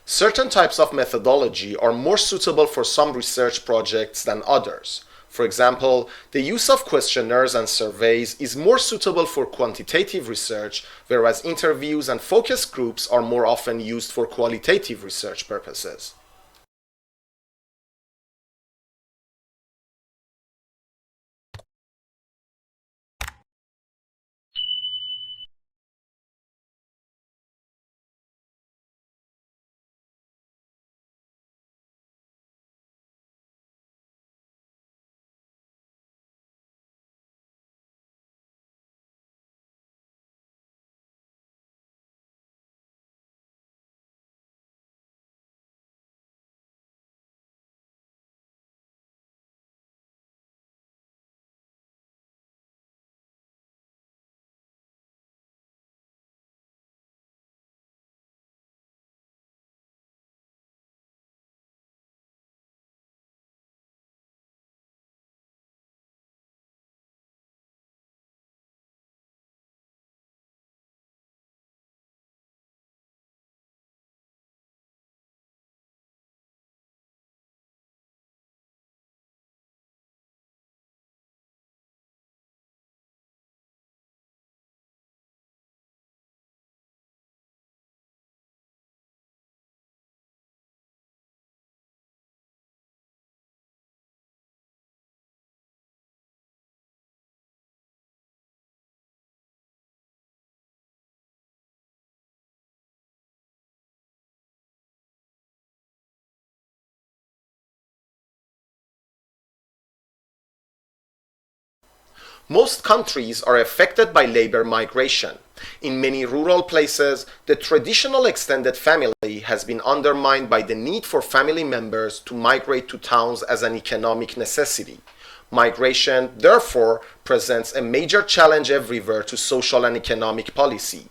Certain types of methodology are more suitable for some research projects than others. For example, the use of questionnaires and surveys is more suitable for quantitative research, whereas interviews and focus groups are more often used for qualitative research purposes. Most countries are affected by labor migration. In many rural places, the traditional extended family has been undermined by the need for family members to migrate to towns as an economic necessity. Migration, therefore, presents a major challenge everywhere to social and economic policy.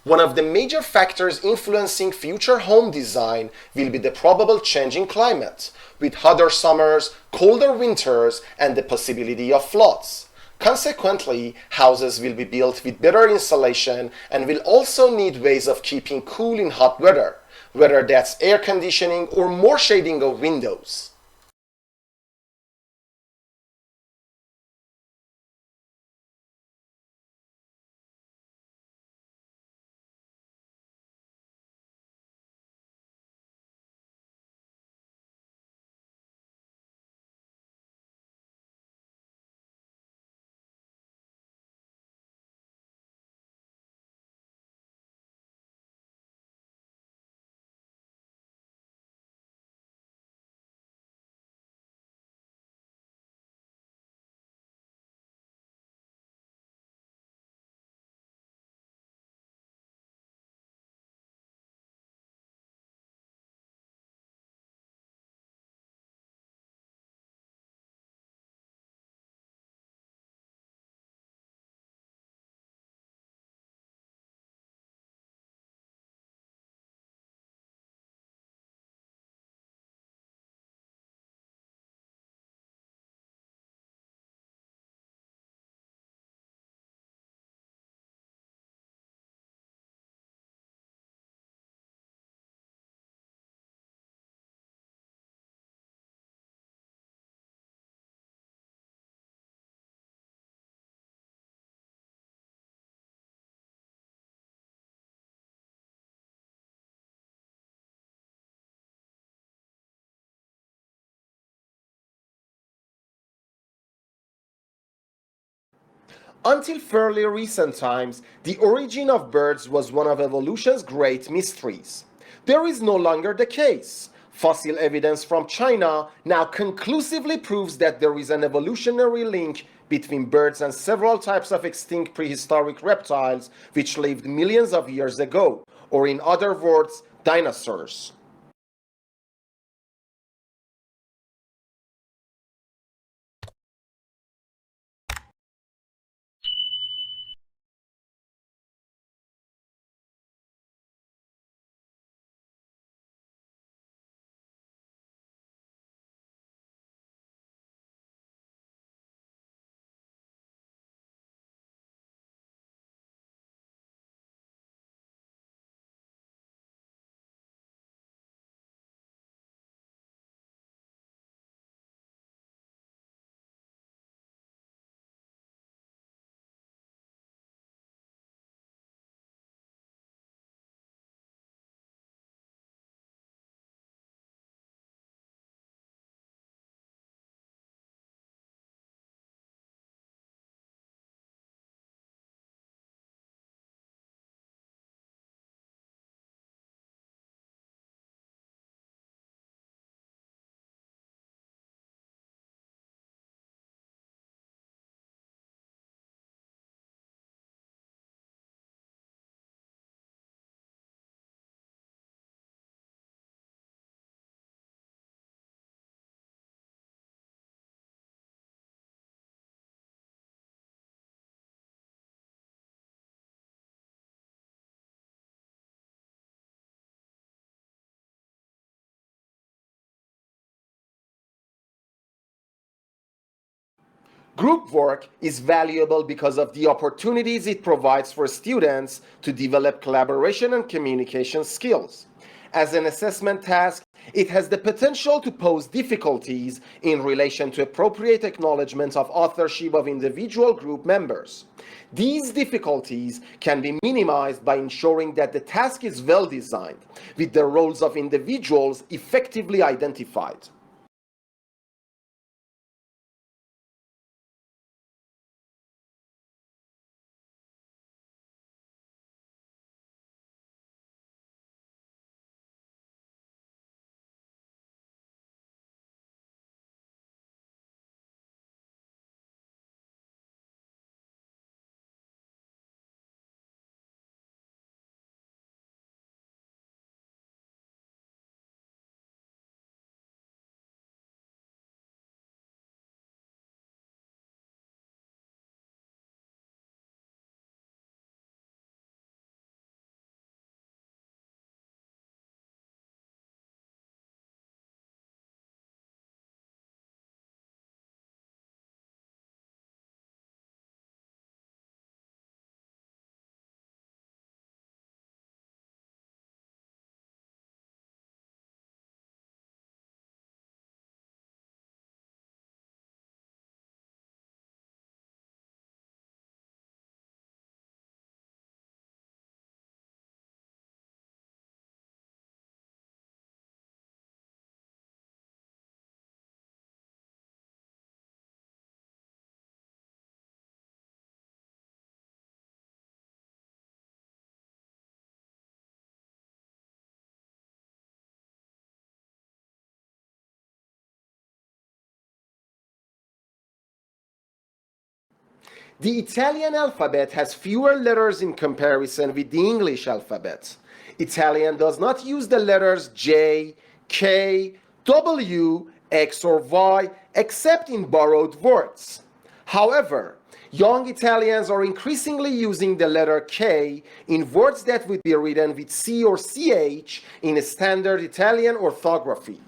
One of the major factors influencing future home design will be the probable change in climate, with hotter summers, colder winters, and the possibility of floods. Consequently, houses will be built with better insulation and will also need ways of keeping cool in hot weather, whether that's air conditioning or more shading of windows. Until fairly recent times, the origin of birds was one of evolution's great mysteries. There is no longer the case. Fossil evidence from China now conclusively proves that there is an evolutionary link between birds and several types of extinct prehistoric reptiles which lived millions of years ago, or in other words, dinosaurs. Group work is valuable because of the opportunities it provides for students to develop collaboration and communication skills. As an assessment task, it has the potential to pose difficulties in relation to appropriate acknowledgement of authorship of individual group members. These difficulties can be minimized by ensuring that the task is well designed, with the roles of individuals effectively identified. The Italian alphabet has fewer letters in comparison with the English alphabet. Italian does not use the letters J, K, W, X, or Y except in borrowed words. However, young Italians are increasingly using the letter K in words that would be written with C or CH in a standard Italian orthography.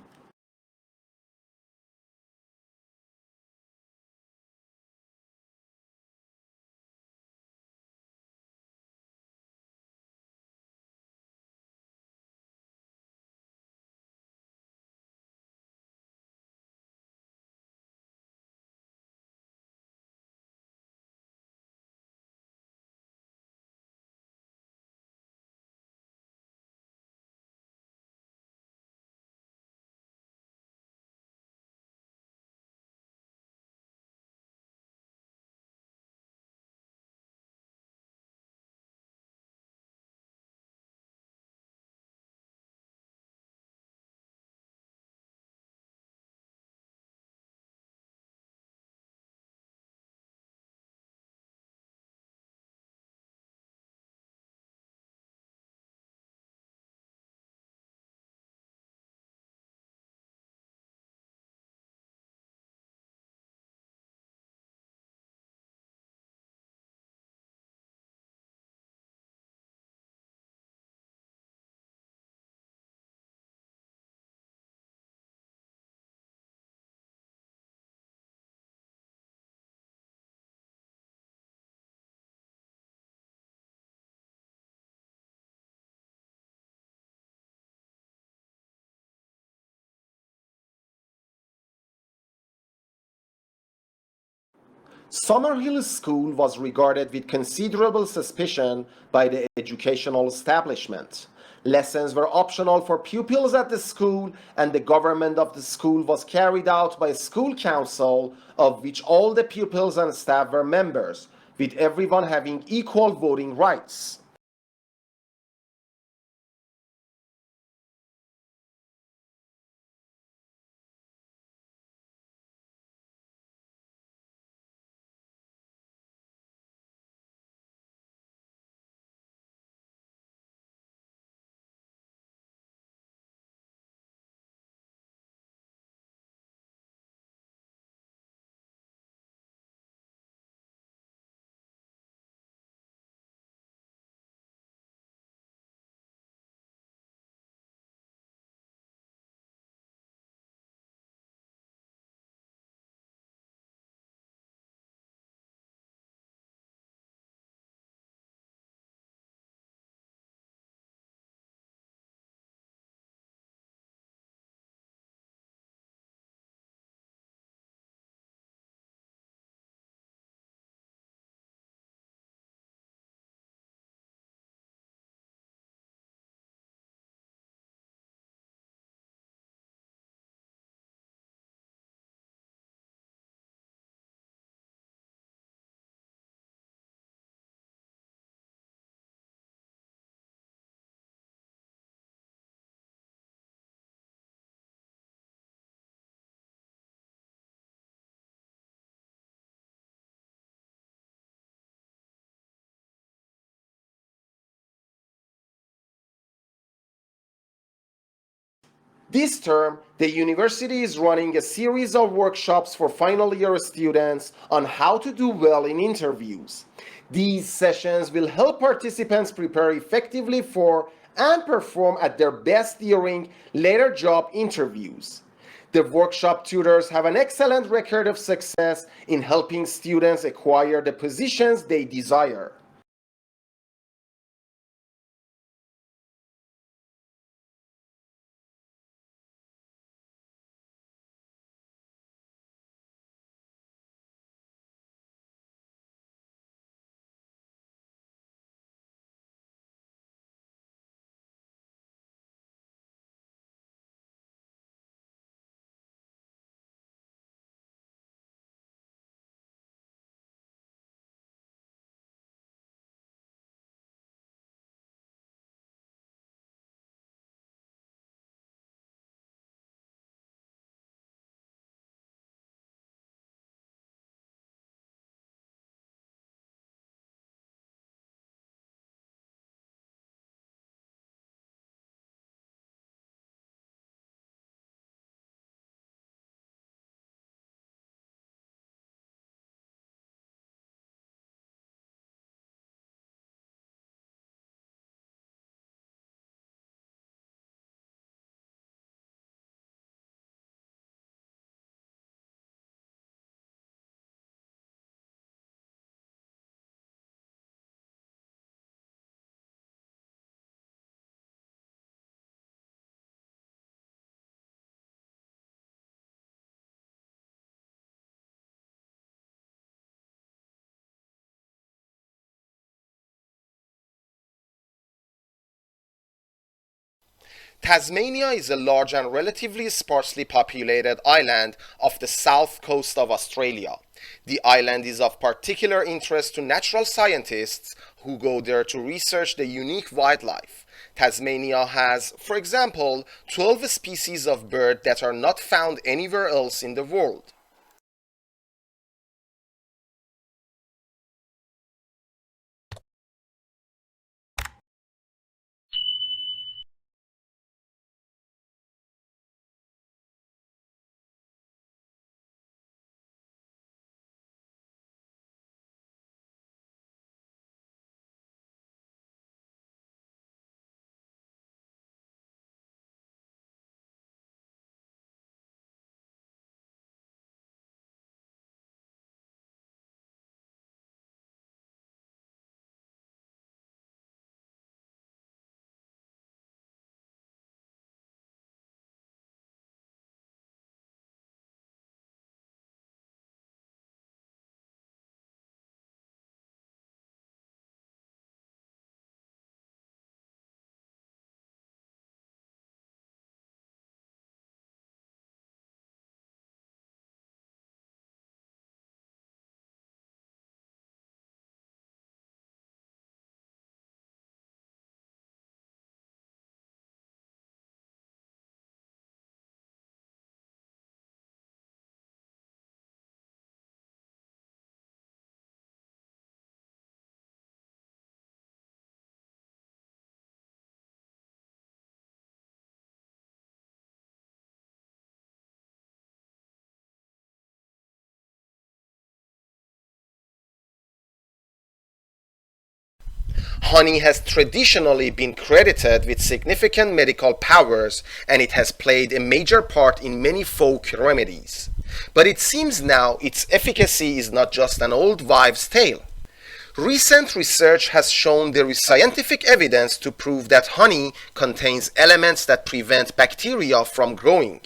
Summerhill School was regarded with considerable suspicion by the educational establishment. Lessons were optional for pupils at the school, and the government of the school was carried out by a school council of which all the pupils and staff were members, with everyone having equal voting rights. This term, the university is running a series of workshops for final year students on how to do well in interviews. These sessions will help participants prepare effectively for and perform at their best during later job interviews. The workshop tutors have an excellent record of success in helping students acquire the positions they desire. Tasmania is a large and relatively sparsely populated island off the south coast of Australia. The island is of particular interest to natural scientists who go there to research the unique wildlife. Tasmania has, for example, 12 species of bird that are not found anywhere else in the world. Honey has traditionally been credited with significant medical powers, and it has played a major part in many folk remedies. But it seems now its efficacy is not just an old wives' tale. Recent research has shown there is scientific evidence to prove that honey contains elements that prevent bacteria from growing.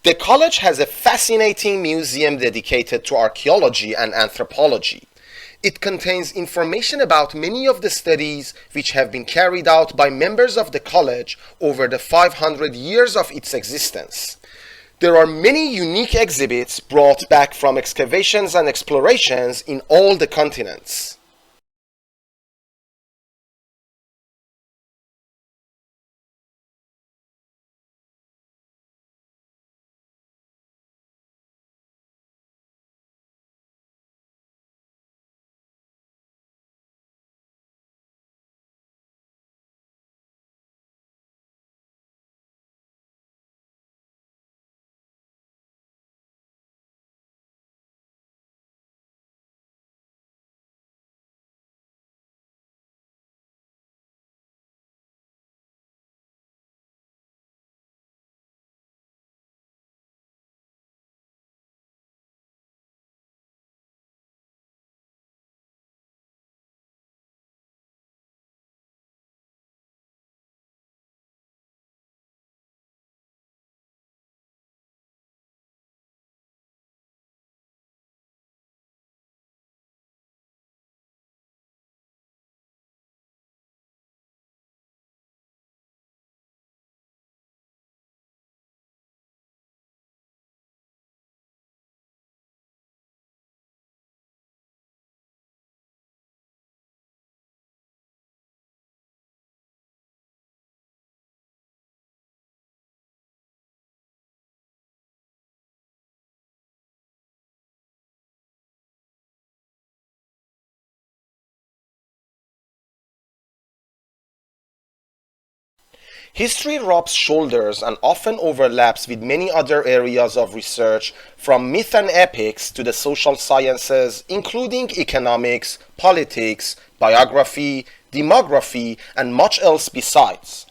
The college has a fascinating museum dedicated to archaeology and anthropology. It contains information about many of the studies which have been carried out by members of the college over the 500 years of its existence. There are many unique exhibits brought back from excavations and explorations in all the continents. History rubs shoulders and often overlaps with many other areas of research, from myth and epics to the social sciences, including economics, politics, biography, demography, and much else besides.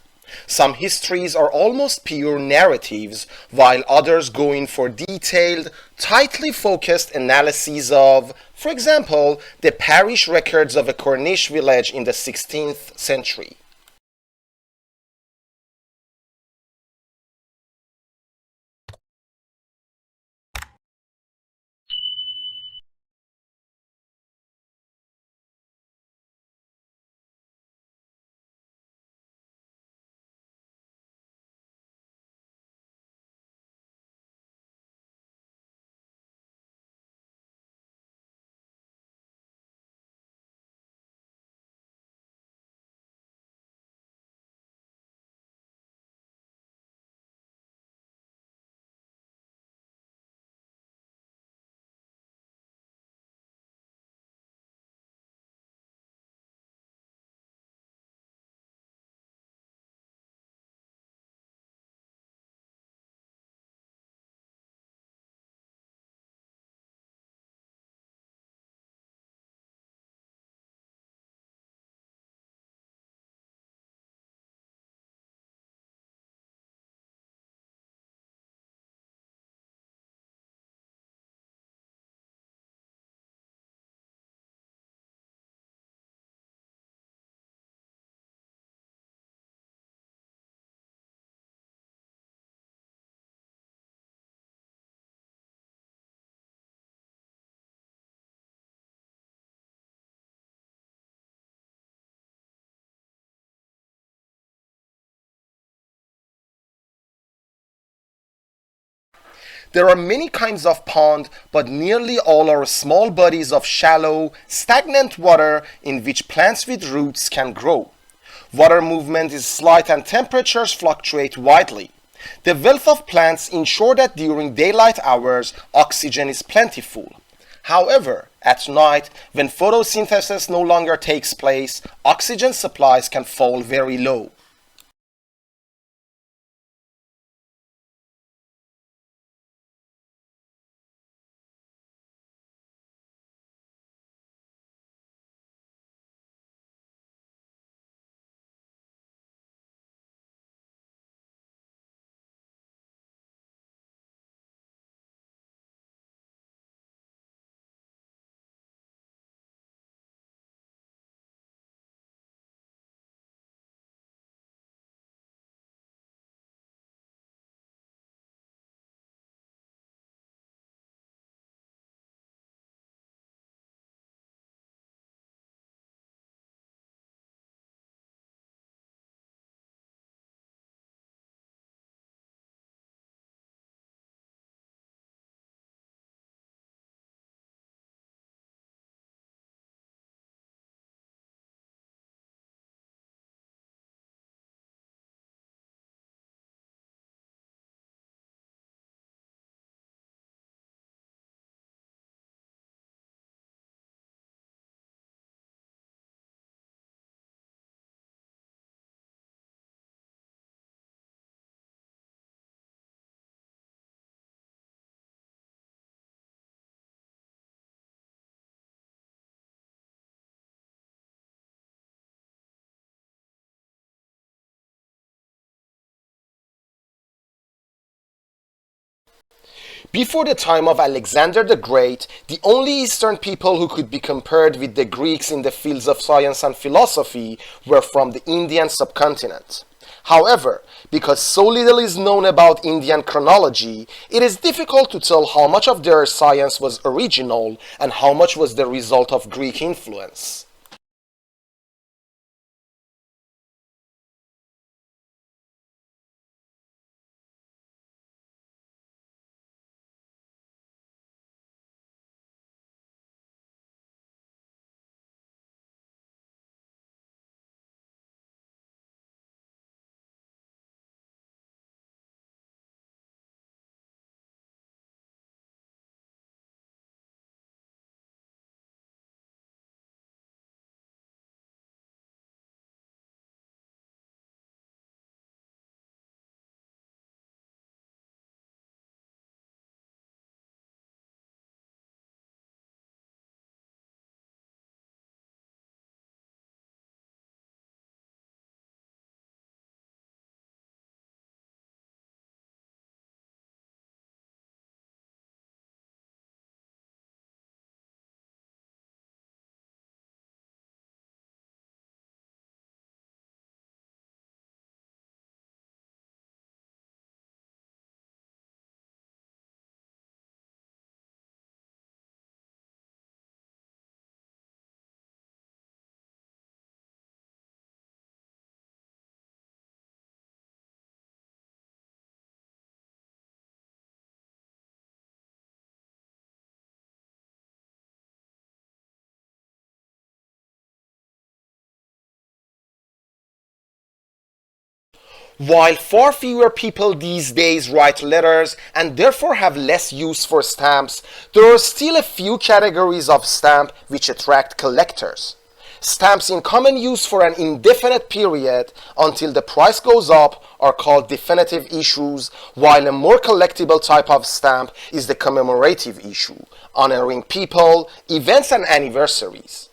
Some histories are almost pure narratives, while others go in for detailed, tightly focused analyses of, for example, the parish records of a Cornish village in the 16th century. There are many kinds of pond, but nearly all are small bodies of shallow, stagnant water in which plants with roots can grow. Water movement is slight and temperatures fluctuate widely. The wealth of plants ensure that during daylight hours oxygen is plentiful. However, at night, when photosynthesis no longer takes place, oxygen supplies can fall very low. Before the time of Alexander the Great, the only Eastern people who could be compared with the Greeks in the fields of science and philosophy were from the Indian subcontinent. However, because so little is known about Indian chronology, it is difficult to tell how much of their science was original and how much was the result of Greek influence. While far fewer people these days write letters and therefore have less use for stamps, there are still a few categories of stamp which attract collectors. Stamps in common use for an indefinite period until the price goes up are called definitive issues, while a more collectible type of stamp is the commemorative issue, honoring people, events, and anniversaries.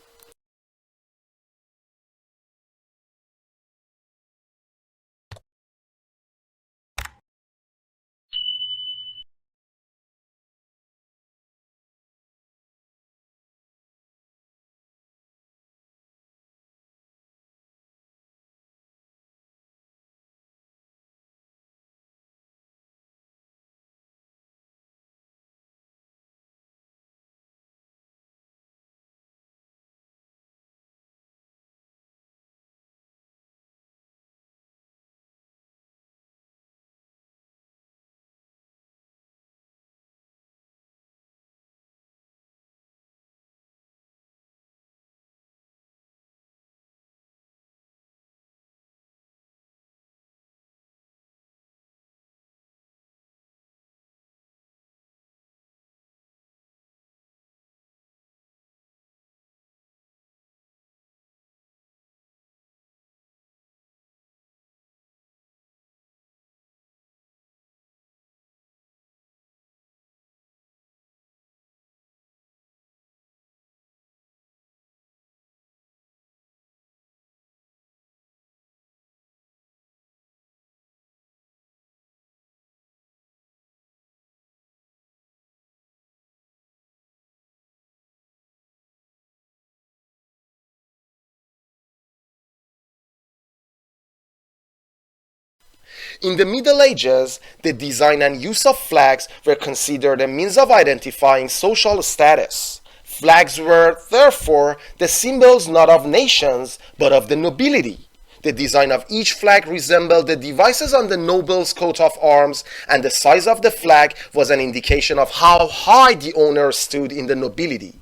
In the Middle Ages, the design and use of flags were considered a means of identifying social status. Flags were, therefore, the symbols not of nations, but of the nobility. The design of each flag resembled the devices on the noble's coat of arms, and the size of the flag was an indication of how high the owner stood in the nobility.